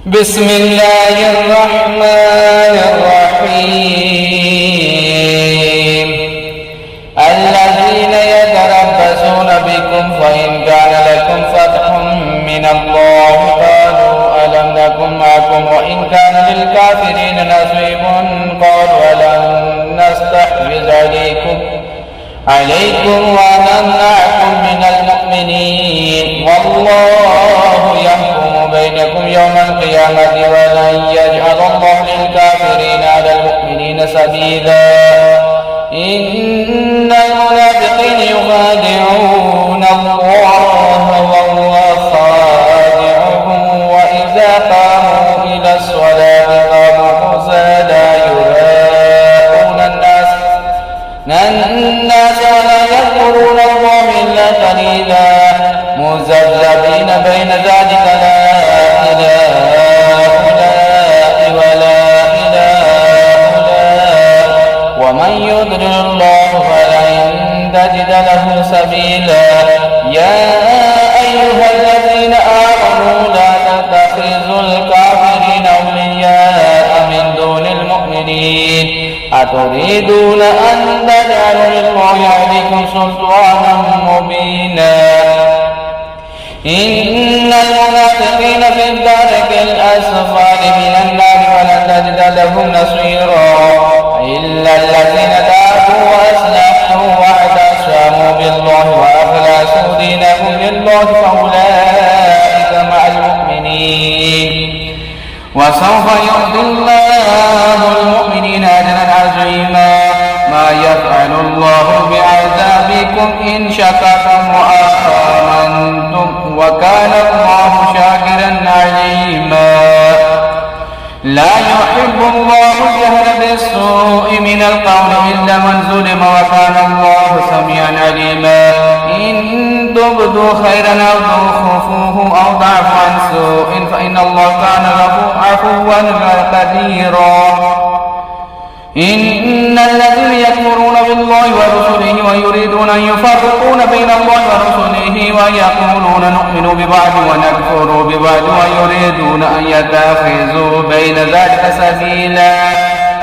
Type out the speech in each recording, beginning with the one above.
بسم الله الرحمن الرحيم الذين يتربصون بكم فإن كان لكم فتح من الله قالوا ألم نكن معكم وإن كان للكافرين نصيب قالوا ألم نستحوذ عليكم ونمنعكم من المؤمنين والله يحكم بينكم يوم القيامة ولن يجعل الله للكافرين على المؤمنين سبيلا إن المنافقين يخادعون الله وهو خادعهم وإذا قاموا إلى الصلاة قاموا كسالى يراءون الناس ولا يذكرون الله إلا قليلا مذبذبين بين ذلك لا إلى هؤلاء ولا إلى هؤلاء ومن يضلل الله فلن تجد له سبيلا يا أيها الذين آمنوا لا تتخذوا الكافرين أولياء من دون المؤمنين أتريدون أن تجعلوا لله عليكم سلطانا مبينا إن المنافقين في الدرك الأسفل من النار ولن تجد لهم نصيرا إلا الذين تابوا وأصلحوا واعتصموا بالله وأخلصوا دينهم لله فأولئك مع المؤمنين وسوف يؤتي الله المؤمنين أجرا عظيما ما يفعل الله بعذابكم إن شكرتم وآمنتم وكان الله شاكرا عليما لا يحب الله الجهر بالسوء من القول إلا من ظلم وكان الله سميعا عليما إن تبدوا خيرا أو تخفوه أو تعفوا عن سوء فإن الله كان عفوا قديرا إن الذين يكفرون بالله ورسله ويريدون أن يفرقون بين الله ورسله ويقولون نؤمن ببعض ونكفر ببعض ويريدون أن يتخذوا بين ذلك سبيلا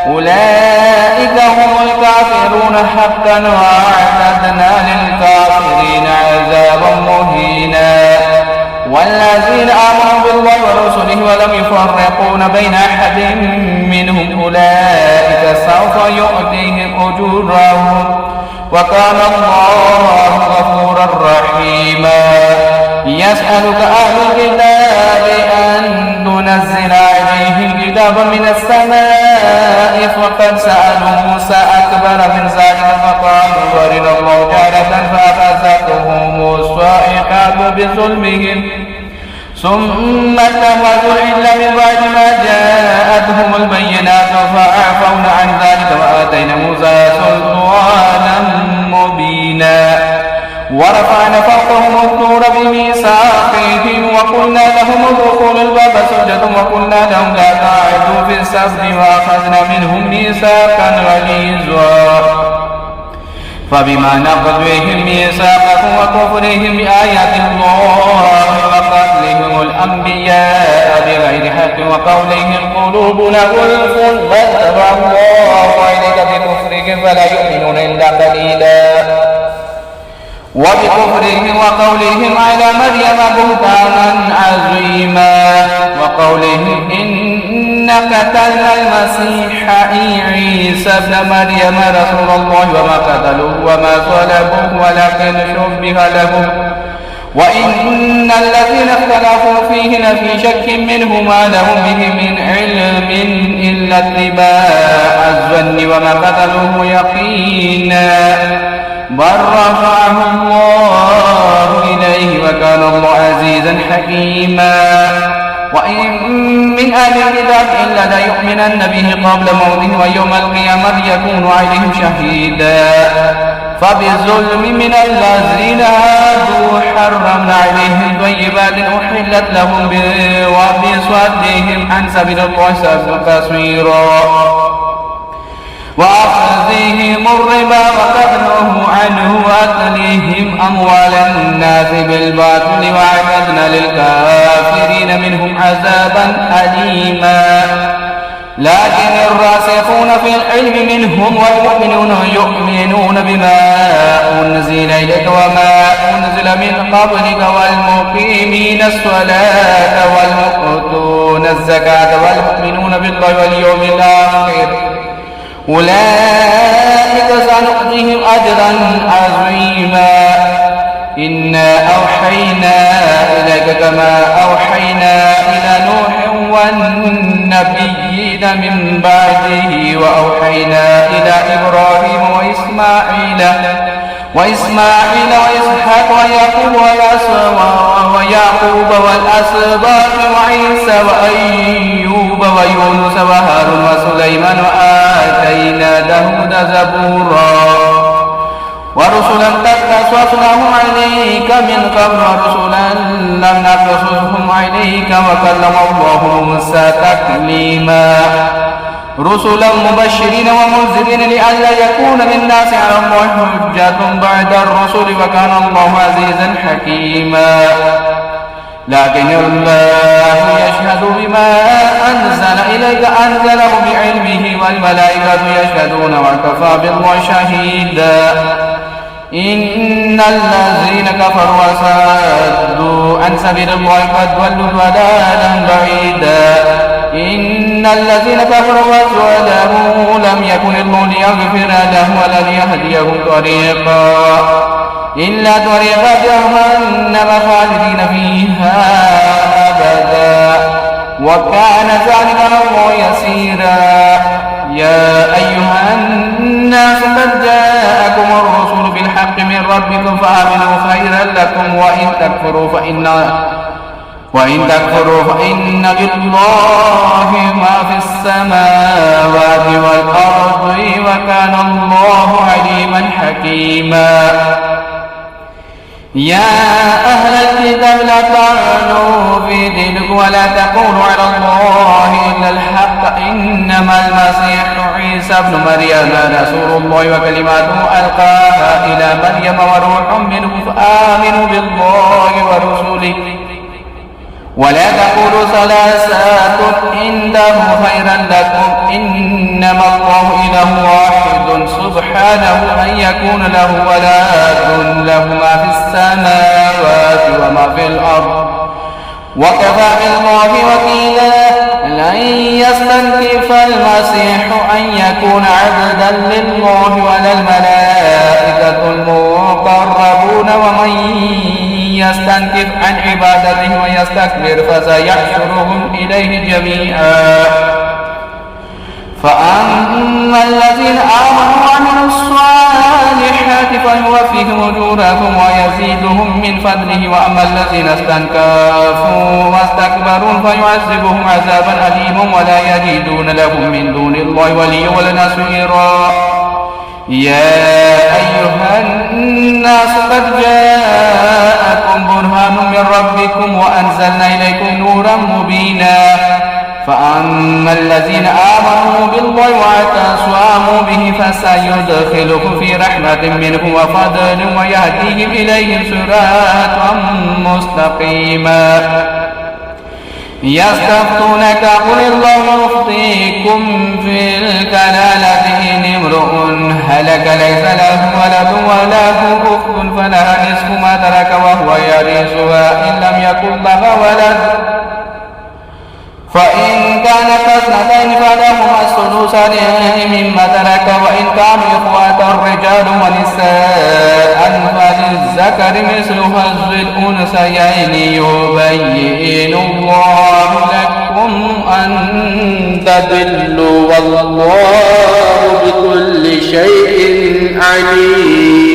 أولئك هم الكافرون حقا وأعتدنا للكافرين عذابا مهينا والذين آمنوا بالله ورسله ولم يفرقون بين أحد منهم أولئك سوف يؤتيهم أجورهم وكان الله غفورا رحيما يسألك أهل الكتاب أن تنزل عليهم كتابا من السماء فقد سألوا موسى أكبر من ذلك فقالوا أرنا الله جهرة فأخذتهم الصاعقة بظلمهم ثم اتخذوا العجل من بعد ما جاءتهم البينات فعفونا عن ذلك وآتينا موسى سلطانا مبينا ورفعنا فوقهم الطور بميثاقهم وقلنا لهم ادخلوا الباب سجدا وقلنا لهم لا تعدوا في السبت وأخذنا منهم ميثاقا غليظا فبما نقضهم ميثاقهم وكفرهم بآيات الله وقتلهم الأنبياء بغير حق وقولهم قلوبنا غلف بل طبع الله عليك بكفرهم فلا يؤمنون إلا قليلا وبكفرهم وقولهم على مريم بهتانا عظيما وقولهم إن قتلنا المسيح عيسى ابن مريم رسول الله وما قتلوه وما صلبوه ولكن شبه لهم وإن الذين اختلفوا فيه لفي شك منه ما لهم به من علم إلا اتباع الظن وما قتلوه يقينا بل رفعه الله إليه وكان الله عزيزا حكيما وإن من أهل الكتاب إلا ليؤمنن به قبل موته ويوم القيامة يكون عليهم شهيدا فبظلم من الذين هادوا حرمنا عليهم طيبات أحلت لهم وبصدهم عن سبيل الله سبيلا كثيرا وأخذهم الربا وقد نهوا عنه وأكلهم أموال الناس بالباطل وأعتدنا للكافرين منهم عذابا أليما لكن الراسخون في العلم منهم والمؤمنون يؤمنون بما أنزل إليك وما أنزل من قبلك والمقيمين الصلاة والمؤتون الزكاة والمؤمنون بالله واليوم الآخر أولئك سنؤتيهم أجرا عظيما إنا أوحينا إليك كما أوحينا إلى نوح والنبيين من بعده وأوحينا إلى إبراهيم وإسماعيل وإسحاق ويعقوب والأسباط وعيسى وأيوب ويونس وهارون وسليمان وآتينا داود زبورا ورسلا قد قصصناهم عليك من قبل ورسلا لم نقصصهم عليك وكلم الله موسى تكليما رسلا مبشرين ومنذرين لئلا يكون للناس على الله حجة بعد الرسل وكان الله عزيزا حكيما لكن الله يشهد بما أنزل إليك أنزله بعلمه والملائكة يشهدون وكفى بالله شهيدا إن الذين كفروا وصدوا عن سبيل الله قد ضلوا ضلالا بعيدا إن الذين كفروا وظلموا لم يكن الله ليغفر لهم ولا ليهديهم طريقا إلا طريق جهنم خالدين فيها أبدا وكان ذلك على الله يسيرا يا أيها الناس قد جاءكم الرسول بالحق من ربكم فآمنوا خيرا لكم وإن تكفروا فإن لله ما في السماوات والأرض وكان الله عليما حكيما يا أهل الكتاب لا تغلوا في دينكم ولا تقولوا على الله إلا الحق إنما المسيح عيسى ابن مريم رسول الله وكلماته ألقاها إلى مريم وروح منه فآمنوا بالله ورسوله ولا تقولوا ثلاثة انتهوا خيرا لكم إنما الله إله واحد سبحانه أن يكون له ولد له ما في السماوات وما في الأرض وكفى بالله وكيلا لن يستنكف المسيح أن يكون عبدا لله ولا الملائكة المقربون ومن يستنكف عن عبادته ويستكبر فسيحشرهم إليه جميعا فأما الذين آمنوا وعملوا الصالحات فيوفيهم أجورهم ويزيدهم من فضله وأما الذين استنكفوا واستكبروا فيعذبهم عذابا أليما ولا يجدون لهم من دون الله وليا ولا نصيرا يا أيها الناس قد جاءكم برهان من ربكم وأنزلنا إليكم نورا مبينا فأما الذين آمنوا بالله واعتصموا به فسيدخلهم في رحمة منه وفضل ويهديهم إليهم صراطا مستقيما يستفتونك قل الله يفتيكم في الكلالة إن امرؤ هلك ليس له ولد وله أخت فلها نصف ما ترك وهو يرثها إن لم يكن لها ولد فإن كانت اثنتين فلهما الثلثان مما ترك وإن كانوا إخوة رجال ونساء فللذكر مثل حظ الأنثيين يبين الله لكم أن تضلوا والله بكل شيء عليم.